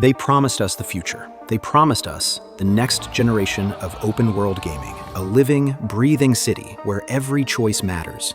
They promised us the future. They promised us the next generation of open-world gaming, a living, breathing city where every choice matters,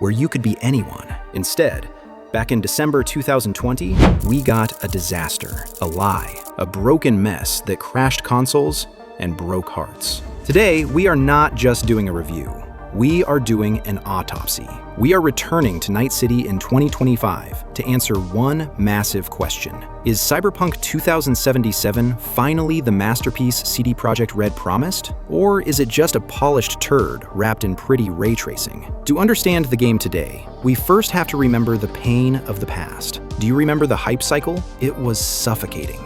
where you could be anyone. Instead, back in December 2020, we got a disaster, a lie, a broken mess that crashed consoles and broke hearts. Today, we are not just doing a review. We are doing an autopsy. We are returning to Night City in 2025 to answer one massive question. Is Cyberpunk 2077 finally the masterpiece CD Projekt Red promised? Or is it just a polished turd wrapped in pretty ray tracing? To understand the game today, we first have to remember the pain of the past. Do you remember the hype cycle? It was suffocating.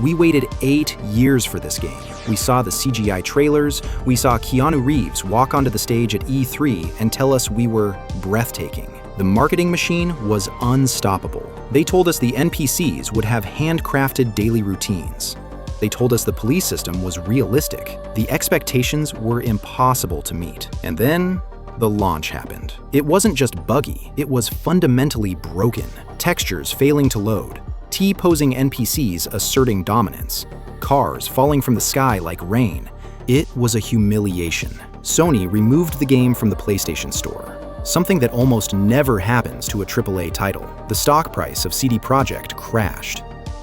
We waited 8 years for this game. We saw the CGI trailers, we saw Keanu Reeves walk onto the stage at E3 and tell us we were breathtaking. The marketing machine was unstoppable. They told us the NPCs would have handcrafted daily routines. They told us the police system was realistic. The expectations were impossible to meet. And then, the launch happened. It wasn't just buggy, it was fundamentally broken. Textures failing to load, T-posing NPCs asserting dominance, cars falling from the sky like rain. It was a humiliation. Sony removed the game from the PlayStation Store, something that almost never happens to a AAA title. The stock price of CD Projekt crashed.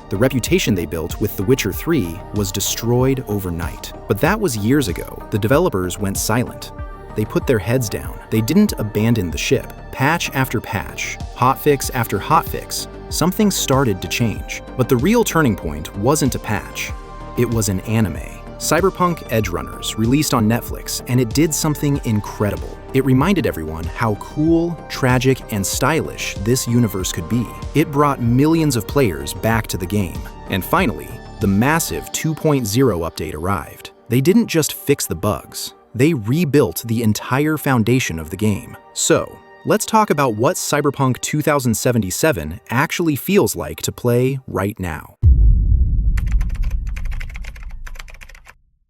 The reputation they built with The Witcher 3 was destroyed overnight. But that was years ago. The developers went silent. They put their heads down. They didn't abandon the ship. Patch after patch, hotfix after hotfix, something started to change. But the real turning point wasn't a patch. It was an anime. Cyberpunk Edgerunners released on Netflix, and it did something incredible. It reminded everyone how cool, tragic, and stylish this universe could be. It brought millions of players back to the game. And finally, the massive 2.0 update arrived. They didn't just fix the bugs. They rebuilt the entire foundation of the game. So, let's talk about what Cyberpunk 2077 actually feels like to play right now.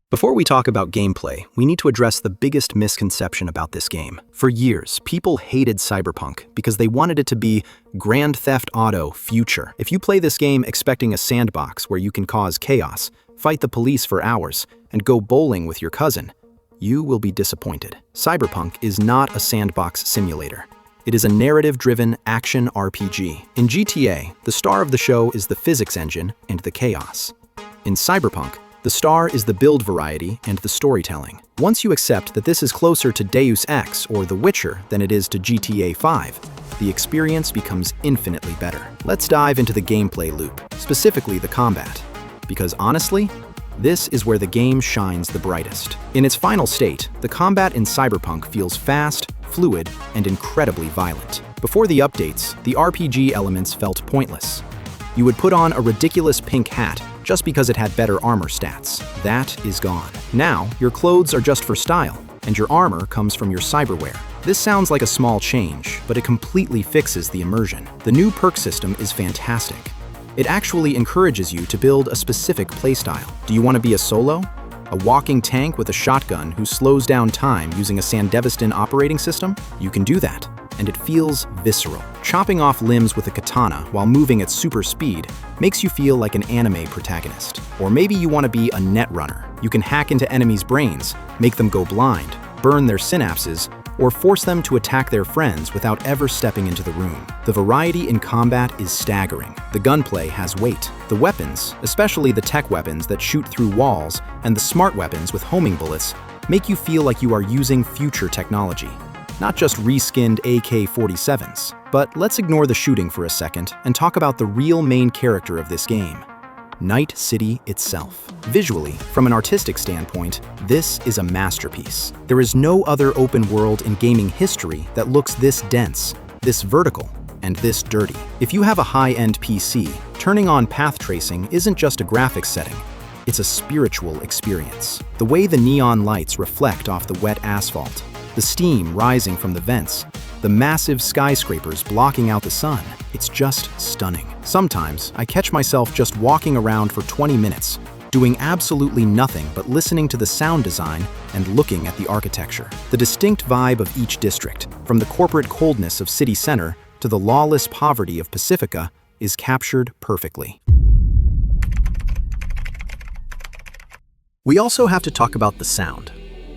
Before we talk about gameplay, we need to address the biggest misconception about this game. For years, people hated Cyberpunk because they wanted it to be Grand Theft Auto future. If you play this game expecting a sandbox where you can cause chaos, fight the police for hours, and go bowling with your cousin, you will be disappointed. Cyberpunk is not a sandbox simulator. It is a narrative-driven action RPG. In GTA, the star of the show is the physics engine and the chaos. In Cyberpunk, the star is the build variety and the storytelling. Once you accept that this is closer to Deus Ex or The Witcher than it is to GTA 5, the experience becomes infinitely better. Let's dive into the gameplay loop, specifically the combat. Because honestly, this is where the game shines the brightest. In its final state, the combat in Cyberpunk feels fast, fluid, and incredibly violent. Before the updates, the RPG elements felt pointless. You would put on a ridiculous pink hat just because it had better armor stats. That is gone. Now, your clothes are just for style, and your armor comes from your cyberware. This sounds like a small change, but it completely fixes the immersion. The new perk system is fantastic. It actually encourages you to build a specific playstyle. Do you want to be a solo? A walking tank with a shotgun who slows down time using a Sandevistan operating system? You can do that, and it feels visceral. Chopping off limbs with a katana while moving at super speed makes you feel like an anime protagonist. Or maybe you want to be a netrunner. You can hack into enemies' brains, make them go blind, burn their synapses, or force them to attack their friends without ever stepping into the room. The variety in combat is staggering. The gunplay has weight. The weapons, especially the tech weapons that shoot through walls and the smart weapons with homing bullets, make you feel like you are using future technology, not just reskinned AK-47s. But let's ignore the shooting for a second and talk about the real main character of this game, Night City itself. Visually, from an artistic standpoint, this is a masterpiece. There is no other open world in gaming history that looks this dense, this vertical, and this dirty. If you have a high-end PC, turning on path tracing isn't just a graphics setting, it's a spiritual experience. The way the neon lights reflect off the wet asphalt, the steam rising from the vents, the massive skyscrapers blocking out the sun, it's just stunning. Sometimes, I catch myself just walking around for 20 minutes, doing absolutely nothing but listening to the sound design and looking at the architecture. The distinct vibe of each district, from the corporate coldness of city center to the lawless poverty of Pacifica, is captured perfectly. We also have to talk about the sound.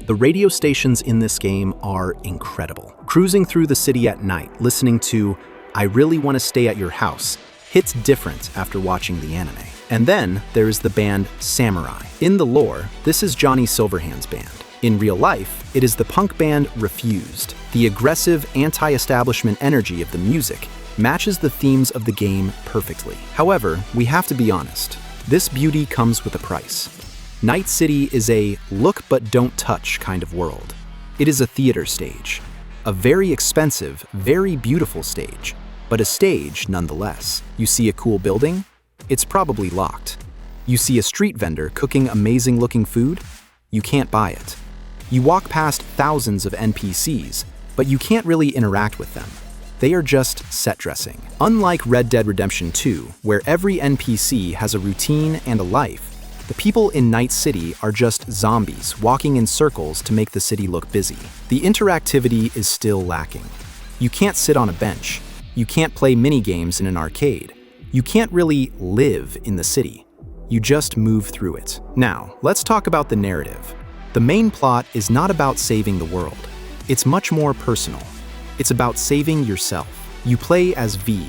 The radio stations in this game are incredible. Cruising through the city at night, listening to "I Really Want to Stay at Your House" hits different after watching the anime. And then there is the band Samurai. In the lore, this is Johnny Silverhand's band. In real life, it is the punk band Refused. The aggressive, anti-establishment energy of the music matches the themes of the game perfectly. However, we have to be honest. This beauty comes with a price. Night City is a look but don't touch kind of world. It is a theater stage. A very expensive, very beautiful stage, but a stage nonetheless. You see a cool building? It's probably locked. You see a street vendor cooking amazing looking food? You can't buy it. You walk past thousands of NPCs, but you can't really interact with them. They are just set dressing. Unlike Red Dead Redemption 2, where every NPC has a routine and a life, the people in Night City are just zombies walking in circles to make the city look busy. The interactivity is still lacking. You can't sit on a bench. You can't play mini-games in an arcade. You can't really live in the city. You just move through it. Now, let's talk about the narrative. The main plot is not about saving the world. It's much more personal. It's about saving yourself. You play as V,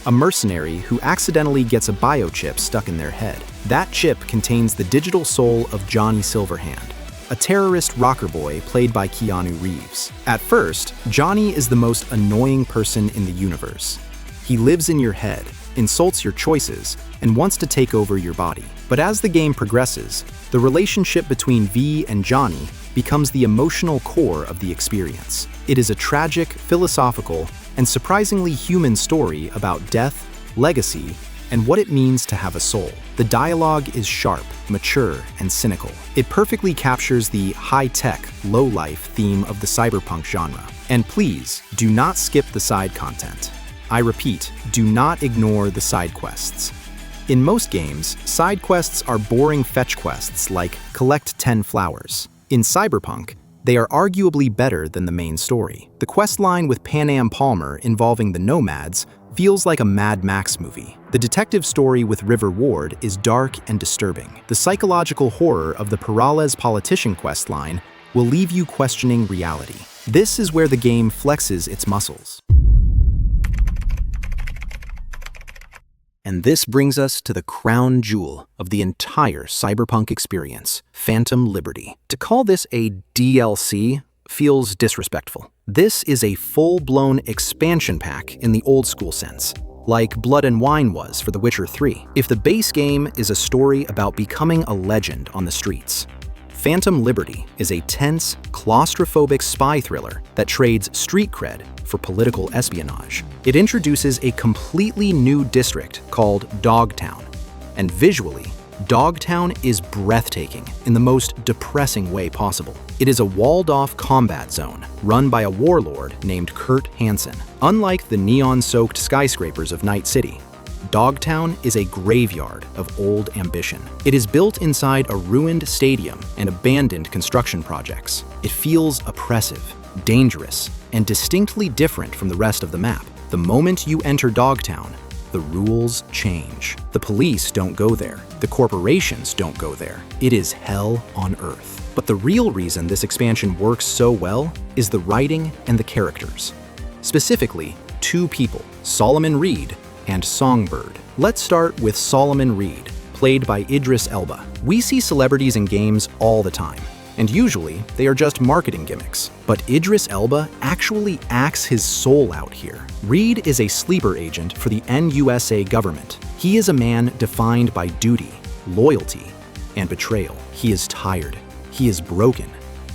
a mercenary who accidentally gets a biochip stuck in their head. That chip contains the digital soul of Johnny Silverhand, a terrorist rocker boy played by Keanu Reeves. At first, Johnny is the most annoying person in the universe. He lives in your head, insults your choices, and wants to take over your body. But as the game progresses, the relationship between V and Johnny becomes the emotional core of the experience. It is a tragic, philosophical, and surprisingly human story about death, legacy, and what it means to have a soul. The dialogue is sharp, mature, and cynical. It perfectly captures the high-tech, low-life theme of the cyberpunk genre. And please, do not skip the side content. I repeat, do not ignore the side quests. In most games, side quests are boring fetch quests like collect 10 flowers. In Cyberpunk, they are arguably better than the main story. The questline with Pan Am Palmer involving the Nomads feels like a Mad Max movie. The detective story with River Ward is dark and disturbing. The psychological horror of the Peralez politician questline will leave you questioning reality. This is where the game flexes its muscles. And this brings us to the crown jewel of the entire Cyberpunk experience, Phantom Liberty. To call this a DLC feels disrespectful. This is a full-blown expansion pack in the old-school sense, like Blood and Wine was for The Witcher 3. If the base game is a story about becoming a legend on the streets, Phantom Liberty is a tense, claustrophobic spy thriller that trades street cred for political espionage. It introduces a completely new district called Dogtown, and visually, Dogtown is breathtaking in the most depressing way possible. It is a walled-off combat zone run by a warlord named Kurt Hansen. Unlike the neon-soaked skyscrapers of Night City, Dogtown is a graveyard of old ambition. It is built inside a ruined stadium and abandoned construction projects. It feels oppressive, dangerous, and distinctly different from the rest of the map. The moment you enter Dogtown, the rules change. The police don't go there. The corporations don't go there. It is hell on earth. But the real reason this expansion works so well is the writing and the characters. Specifically, two people, Solomon Reed and Songbird. Let's start with Solomon Reed, played by Idris Elba. We see celebrities in games all the time, and usually they are just marketing gimmicks. But Idris Elba actually acts his soul out here. Reed is a sleeper agent for the NUSA government. He is a man defined by duty, loyalty, and betrayal. He is tired. He is broken.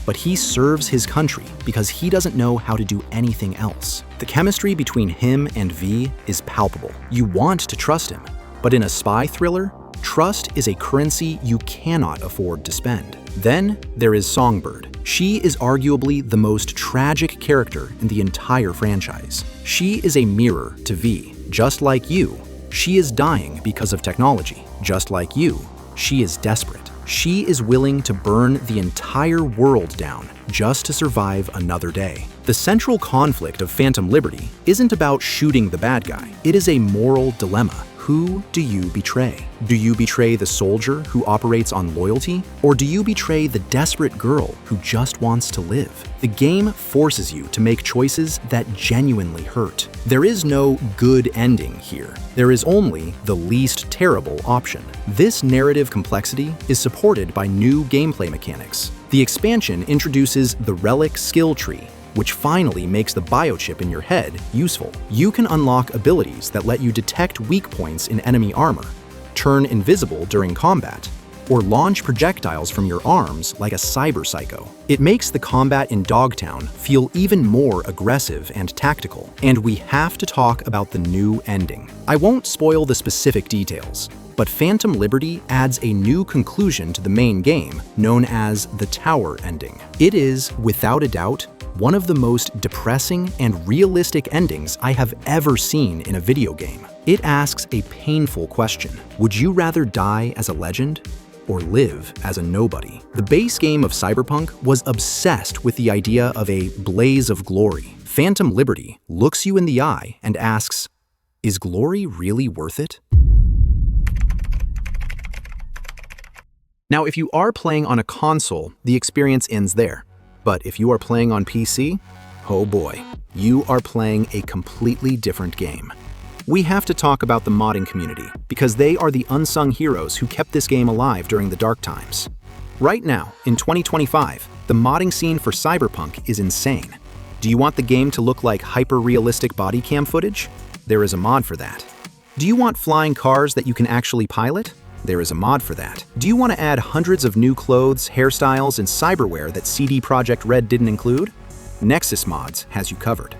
But he serves his country because he doesn't know how to do anything else. The chemistry between him and V is palpable. You want to trust him, but in a spy thriller, trust is a currency you cannot afford to spend. Then there is Songbird. She is arguably the most tragic character in the entire franchise. She is a mirror to V. Just like you, she is dying because of technology. Just like you, she is desperate. She is willing to burn the entire world down just to survive another day. The central conflict of Phantom Liberty isn't about shooting the bad guy. It is a moral dilemma. Who do you betray? Do you betray the soldier who operates on loyalty? Or do you betray the desperate girl who just wants to live? The game forces you to make choices that genuinely hurt. There is no good ending here. There is only the least terrible option. This narrative complexity is supported by new gameplay mechanics. The expansion introduces the Relic skill tree, which finally makes the biochip in your head useful. You can unlock abilities that let you detect weak points in enemy armor, turn invisible during combat, or launch projectiles from your arms like a cyber psycho. It makes the combat in Dogtown feel even more aggressive and tactical. And we have to talk about the new ending. I won't spoil the specific details, but Phantom Liberty adds a new conclusion to the main game, known as the Tower ending. It is, without a doubt, one of the most depressing and realistic endings I have ever seen in a video game. It asks a painful question. Would you rather die as a legend or live as a nobody? The base game of Cyberpunk was obsessed with the idea of a blaze of glory. Phantom Liberty looks you in the eye and asks, is glory really worth it? Now, if you are playing on a console, the experience ends there. But if you are playing on PC, oh boy, you are playing a completely different game. We have to talk about the modding community, because they are the unsung heroes who kept this game alive during the dark times. Right now, in 2025, the modding scene for Cyberpunk is insane. Do you want the game to look like hyper-realistic body cam footage? There is a mod for that. Do you want flying cars that you can actually pilot? There is a mod for that. Do you want to add hundreds of new clothes, hairstyles, and cyberware that CD Projekt Red didn't include? Nexus Mods has you covered.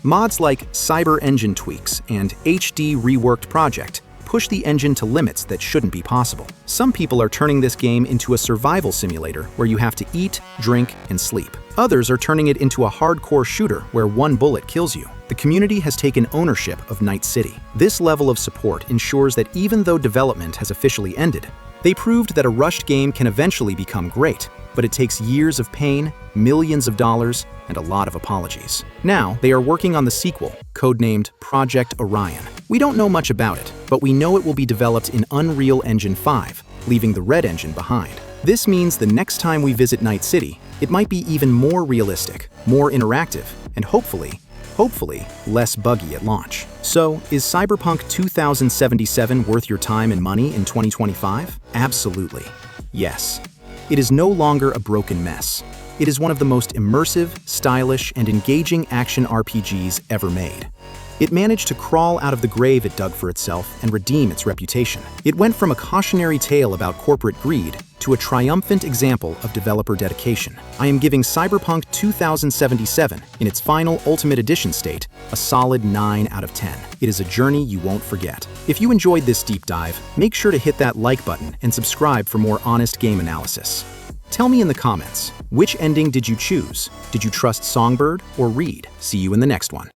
Mods like Cyber Engine Tweaks and HD Reworked Project push the engine to limits that shouldn't be possible. Some people are turning this game into a survival simulator where you have to eat, drink, and sleep. Others are turning it into a hardcore shooter where one bullet kills you. The community has taken ownership of Night City. This level of support ensures that even though development has officially ended, they proved that a rushed game can eventually become great, but it takes years of pain, millions of dollars, and a lot of apologies. Now, they are working on the sequel, codenamed Project Orion. We don't know much about it, but we know it will be developed in Unreal Engine 5, leaving the Red engine behind. This means the next time we visit Night City, it might be even more realistic, more interactive, and hopefully, less buggy at launch. So, is Cyberpunk 2077 worth your time and money in 2025? Absolutely. Yes. It is no longer a broken mess. It is one of the most immersive, stylish, and engaging action RPGs ever made. It managed to crawl out of the grave it dug for itself and redeem its reputation. It went from a cautionary tale about corporate greed to a triumphant example of developer dedication. I am giving Cyberpunk 2077, in its final Ultimate Edition state, a solid 9 out of 10. It is a journey you won't forget. If you enjoyed this deep dive, make sure to hit that like button and subscribe for more honest game analysis. Tell me in the comments, which ending did you choose? Did you trust Songbird or Reed? See you in the next one.